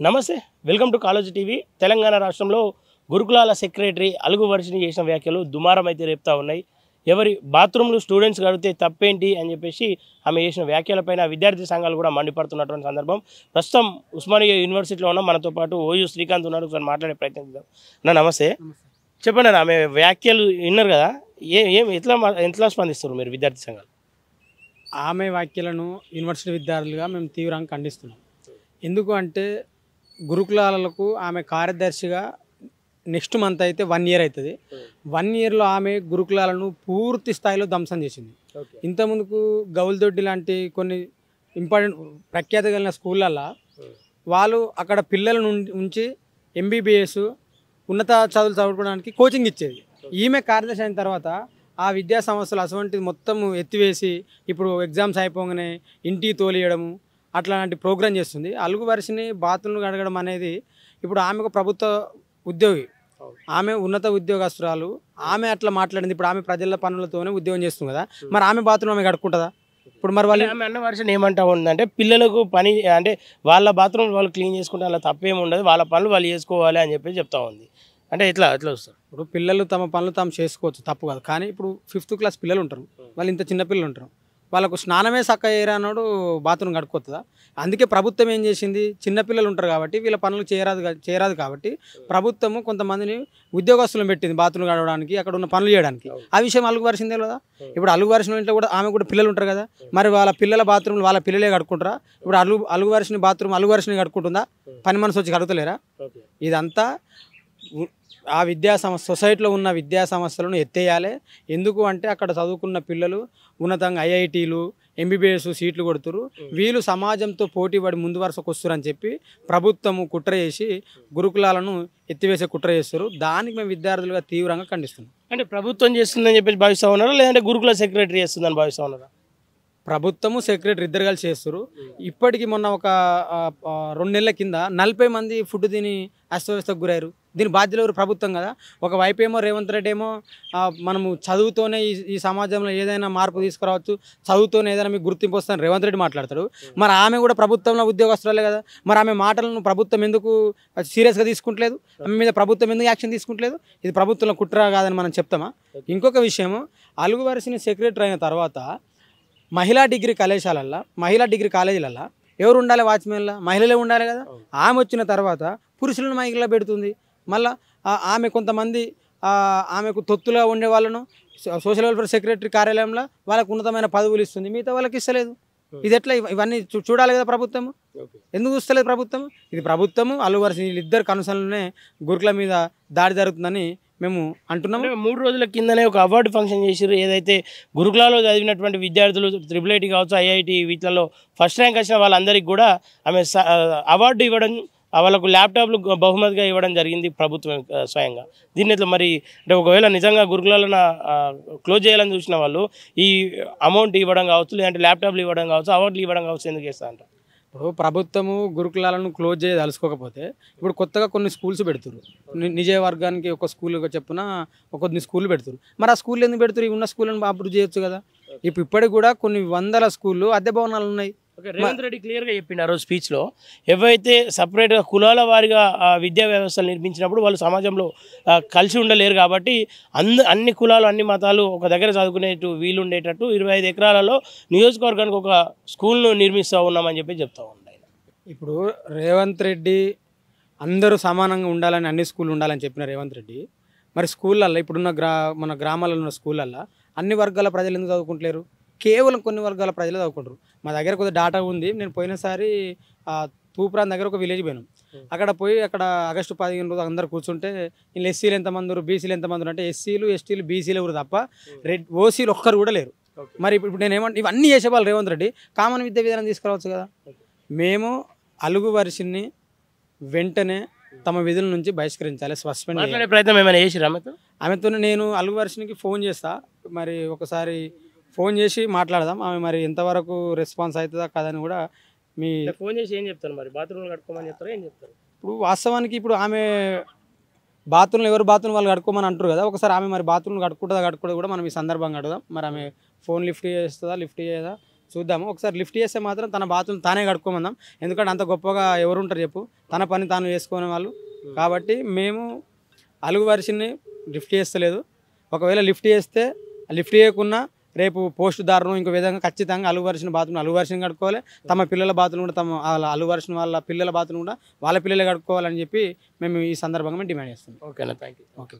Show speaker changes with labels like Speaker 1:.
Speaker 1: నమస్తే welcome to college TV. Telangana రాష్ట్రంలో గురుకులాల secretary అలుగు వర్షిని చేసిన వ్యాఖ్యలు దుమారం అయితే రేపుతా ఉన్నాయి. ఎవరి బాత్రూమ్లు స్టూడెంట్స్ కడితే తప్పేంటి అని చెప్పేసి ఆమె చేసిన వ్యాఖ్యలపైన విద్యార్థి సంఘాలు కూడా మండిపడుతున్నటువంటి సందర్భం. ప్రస్తుతం ఉస్మానియా యూనివర్సిటీలో ఉన్న మనతో పాటు ఓయూ శ్రీకాంత్ ఉన్నాడు. ఒకసారి మాట్లాడే ప్రయత్నం చేద్దాం. నమస్తే, చెప్పండి అన్న, ఆమె వ్యాఖ్యలు విన్నారు కదా, ఎట్లా స్పందిస్తారు మీరు విద్యార్థి సంఘాలు?
Speaker 2: ఆమె వ్యాఖ్యలను యూనివర్సిటీ విద్యార్థులుగా మేము తీవ్రంగా ఖండిస్తున్నాం. ఎందుకు అంటే గురుకులాలకు ఆమె కార్యదర్శిగా నెక్స్ట్ మంత్ అయితే 1 year అవుతుంది. 1 yearలో ఆమె గురుకులాలను పూర్తి స్థాయిలో ధ్వంసం చేసింది. ఇంతకుముందుకు గౌల్దొడ్డి లాంటి కొన్ని ఇంపార్టెంట్ ప్రఖ్యాతి కలిగిన స్కూళ్ళల్లో వాళ్ళు అక్కడ పిల్లల ఉంచి MBBS ఉన్నత చదువులు చదువుకోవడానికి కోచింగ్ ఇచ్చేది. ఈమె కార్యదర్శి అయిన తర్వాత ఆ విద్యా సంస్థలు అటువంటిది మొత్తం ఎత్తివేసి ఇప్పుడు ఎగ్జామ్స్ అయిపోగానే ఇంటికి తోలియడము అట్లాంటి ప్రోగ్రామ్ చేస్తుంది. అలుగు వర్షిని బాత్రూమ్లు కడగడం అనేది ఇప్పుడు ఆమె ఒక ప్రభుత్వ ఉద్యోగి, ఆమె ఉన్నత ఉద్యోగస్తురాలు, ఆమె అట్లా మాట్లాడింది. ఇప్పుడు ఆమె ప్రజల పనులతోనే ఉద్యోగం చేస్తుంది కదా, మరి ఆమె బాత్రూమ్ ఆమె కడుక్కుంటుందా? ఇప్పుడు మరి వాళ్ళు
Speaker 1: ఆమె అన్న వర్షన్ ఏమంటా ఉందంటే పిల్లలకు పని అంటే వాళ్ళ బాత్రూమ్ వాళ్ళు క్లీన్ చేసుకుంటే అలా తప్పేమి ఉండదు, వాళ్ళ పనులు వాళ్ళు చేసుకోవాలి అని చెప్పి చెప్తా ఉంది. అంటే ఎట్లా వస్తారు?
Speaker 2: ఇప్పుడు పిల్లలు తమ పనులు తాము చేసుకోవచ్చు, తప్పు కాదు. కానీ ఇప్పుడు 5th class పిల్లలు ఉంటారు, వాళ్ళు ఇంత చిన్న పిల్లలు ఉంటారు, వాళ్ళకు స్నానమే చక్క చేయరానోడు బాత్రూమ్ కడుక్కొస్తుందా? అందుకే ప్రభుత్వం ఏం చేసింది, చిన్నపిల్లలు ఉంటారు కాబట్టి వీళ్ళ పనులు చేయరాదు కాబట్టి ప్రభుత్వము కొంతమందిని ఉద్యోగస్తులను పెట్టింది బాత్రూమ్ కడగడానికి, అక్కడ ఉన్న పనులు చేయడానికి. ఆ విషయం అలుగు వరిసిందే కదా. ఇప్పుడు అలుగు వరిసిన ఇంట్లో కూడా ఆమె కూడా పిల్లలు ఉంటారు కదా, మరి వాళ్ళ పిల్లల బాత్రూమ్లు వాళ్ళ పిల్లలే కడుక్కుంటారా? ఇప్పుడు అలుగు వరిసిన బాత్రూమ్ అలుగు వరిసిన కడుక్కుంటుందా? పని మనసు వచ్చి కడుగుతలేరా? ఇదంతా ఆ సొసైటీలో ఉన్న విద్యా సంస్థలను ఎత్తేయాలి. ఎందుకు అంటే అక్కడ చదువుకున్న పిల్లలు ఉన్నతంగా IITలు MBBS సీట్లు కొడుతురు, వీళ్ళు సమాజంతో పోటీపడి ముందు వరుసకు వస్తురని చెప్పి ప్రభుత్వము కుట్ర చేసి గురుకులాలను ఎత్తివేసే కుట్ర చేస్తారు. దానికి మేము విద్యార్థులుగా తీవ్రంగా ఖండిస్తున్నాం.
Speaker 1: అంటే ప్రభుత్వం చేస్తుందని చెప్పేసి భావిస్తూ ఉన్నారా, లేదంటే గురుకుల సెక్రటరీ చేస్తుందని భావిస్తూ ఉన్నారా?
Speaker 2: ప్రభుత్వము సెక్రటరీ ఇద్దరు కలిసి చేస్తారు. ఇప్పటికీ మొన్న ఒక 2 నెలల కింద 40 మంది ఫుడ్ తిని అస్తవ్యస్తకు గురయ్యారు. దీని బాధ్యులు ఎవరు? ప్రభుత్వం కదా. ఒకవైపు ఏమో రేవంత్ రెడ్డి ఏమో మనము చదువుతోనే ఈ సమాజంలో ఏదైనా మార్పు తీసుకురావచ్చు, చదువుతోనే ఏదైనా మీకు గుర్తింపు వస్తుందని రేవంత్ రెడ్డి మాట్లాడతాడు. మరి ఆమె కూడా ప్రభుత్వంలో ఉద్యోగస్తురాలే కదా, మరి ఆమె మాటలను ప్రభుత్వం ఎందుకు సీరియస్గా తీసుకుంటలేదు? ఆమె మీద ప్రభుత్వం ఎందుకు యాక్షన్ తీసుకుంటలేదు? ఇది ప్రభుత్వంలో కుట్ర కాదని మనం చెప్తామా? ఇంకొక విషయము, అలుగు వరిసిన సెక్రటరీ అయిన తర్వాత మహిళా డిగ్రీ కళాశాలల్లో మహిళా డిగ్రీ కాలేజీలల్లో ఎవరు ఉండాలి? వాచ్మెన్లా మహిళలే ఉండాలి కదా. ఆమె వచ్చిన తర్వాత పురుషులను మహిళలో పెడుతుంది. మళ్ళీ ఆమె కొంతమంది ఆమెకు తొత్తులుగా ఉండే వాళ్ళను సోషల్ వెల్ఫేర్ సెక్రటరీ కార్యాలయంలో వాళ్ళకు ఉన్నతమైన పదవులు ఇస్తుంది, మిగతా వాళ్ళకి ఇస్తలేదు. ఇది ఎట్లా? ఇవన్నీ చూడాలి కదా ప్రభుత్వము. ఎందుకు చూస్తలేదు ప్రభుత్వం? ఇది ప్రభుత్వము అలుగు వరిసిన వీళ్ళిద్దరు కనుసనలోనే గురుకుల మీద దాడి జరుగుతుందని మేము అంటున్నాము.
Speaker 1: 3 రోజుల కిందనే ఒక అవార్డు ఫంక్షన్ చేసారు. ఏదైతే గురుకులాలో చదివినటువంటి విద్యార్థులు IIIT కావచ్చు, IIT వీటిలో ఫస్ట్ ర్యాంక్ వచ్చిన వాళ్ళందరికీ కూడా ఆమె అవార్డు ఇవ్వడం, వాళ్ళకు ల్యాప్టాప్లు బహుమతిగా ఇవ్వడం జరిగింది ప్రభుత్వం స్వయంగా. దీన్ని మరి అంటే ఒకవేళ నిజంగా గురుకులాలను క్లోజ్ చేయాలని చూసిన వాళ్ళు ఈ అమౌంట్ ఇవ్వడం కావచ్చు, లేదంటే ల్యాప్టాప్లు ఇవ్వడం కావచ్చు, అవార్డులు ఇవ్వడం కావచ్చు ఎందుకు చేస్తా అంటారు?
Speaker 2: ఇప్పుడు ప్రభుత్వము గురుకులాలను క్లోజ్ చేయదలుచుకోకపోతే ఇప్పుడు కొత్తగా కొన్ని స్కూల్స్ పెడుతురు. నిజవర్గానికి ఒక స్కూల్ చెప్పున కొన్ని స్కూళ్ళు పెడుతురు. మరి ఆ స్కూల్ ఎందుకు పెడుతురు? ఉన్న స్కూళ్ళను అభివృద్ధి చేయొచ్చు కదా. ఇప్పటికి కూడా కొన్ని 100 స్కూళ్ళు అద్దె భవనాలు ఉన్నాయి.
Speaker 1: రేవంత్ రెడ్డి క్లియర్గా చెప్పిండు ఆ రోజు స్పీచ్లో, ఎవరైతే సపరేట్గా కులాల వారిగా విద్యా వ్యవస్థలు నిర్మించినప్పుడు వాళ్ళు సమాజంలో కలిసి ఉండలేరు కాబట్టి అన్ని కులాలు అన్ని మతాలు ఒక దగ్గర చదువుకునేట్టు వీలు ఉండేటట్టు 25 ఎకరాలలో నియోజకవర్గానికి ఒక స్కూల్ను నిర్మిస్తూ ఉన్నామని చెప్పి చెప్తా ఉన్నాయి.
Speaker 2: ఇప్పుడు రేవంత్ రెడ్డి అందరూ సమానంగా ఉండాలని, అన్ని స్కూళ్ళు ఉండాలని చెప్పిన రేవంత్ రెడ్డి, మరి స్కూళ్ళల్లో ఇప్పుడున్న మన గ్రామాలలో ఉన్న స్కూళ్ళల్లో అన్ని వర్గాల ప్రజలు ఎందుకు చదువుకుంటలేరు? కేవలం కొన్ని వర్గాల ప్రజలు చదువుకుంటారు. మా దగ్గర కొద్దిగా డాటా ఉంది. నేను పోయినసారి తూప్రాన్ దగ్గర ఒక విలేజ్ పోయినాం. అక్కడ పోయి అక్కడ ఆగస్టు 15 రోజు అందరు కూర్చుంటే వీళ్ళు ఎస్సీలు ఎంతమంది, బీసీలు ఎంతమంది అంటే ఎస్సీలు ఎస్టీలు బీసీలు ఎవరు తప్ప ఓసీలు ఒక్కరు కూడా లేరు. మరి ఇప్పుడు నేను ఏమంటే ఇవన్నీ చేసేవాళ్ళు రేవంత్ రెడ్డి కామన్ విద్యా విధానం తీసుకురావచ్చు కదా. మేము అలుగు వరిసిని వెంటనే తమ విధుల నుంచి బహిష్కరించాలి, సస్పెండ్ చేయాలి.
Speaker 1: ప్రయత్నం ఏమైనా చేసిరా
Speaker 2: ఆమెతో? నేను అలుగు వరిసినికి ఫోన్ చేస్తా, మరి ఒకసారి ఫోన్ చేసి మాట్లాడదాం. ఆమె మరి ఎంతవరకు రెస్పాన్స్ అవుతుందా కాదని కూడా మీ
Speaker 1: ఫోన్ చేసి ఏం చెప్తారు? మరి బాత్రూమ్లు కట్టుకోమని చెప్తారా ఏం చెప్తారు?
Speaker 2: ఇప్పుడు వాస్తవానికి ఇప్పుడు ఆమె బాత్రూమ్లు ఎవరు బాత్రూమ్ వాళ్ళు కట్టుకోమని అంటారు కదా. ఒకసారి ఆమె మరి బాత్రూమ్లు కట్టుకుంటుందా కట్టుకోవడం కూడా మనం ఈ సందర్భంగా అడుగుదాం. మరి ఆమె ఫోన్ లిఫ్ట్ చేస్తుందా లిఫ్ట్ చేయదా చూద్దాము. ఒకసారి లిఫ్ట్ చేస్తే మాత్రం తన బాత్రూమ్ తానే కడుక్కోమందాం. ఎందుకంటే అంత గొప్పగా ఎవరు ఉంటారు చెప్పు, తన పని తాను చేసుకునే వాళ్ళు. కాబట్టి మేము అలుగు వర్షిని లిఫ్ట్ చేస్తలేదు. ఒకవేళ లిఫ్ట్ చేస్తే లిఫ్ట్ చేయకున్నా రేపు పోస్ట్ దారుణం ఇంకో విధంగా ఖచ్చితంగా అలుగు వర్షిని బాత్రూమ్ అలుగు వర్షిని కడుక్కోవాలి. తమ పిల్లల బాత్రూమ్ కూడా తమ అలుగు వర్షిని వాళ్ళ పిల్లల బాత్రూమ్ కూడా వాళ్ళ పిల్లలే కడుక్కోవాలని చెప్పి మేము ఈ సందర్భంగా డిమాండ్ చేస్తున్నాం.
Speaker 1: ఓకేనా, థ్యాంక్ యూ.
Speaker 2: ఓకే.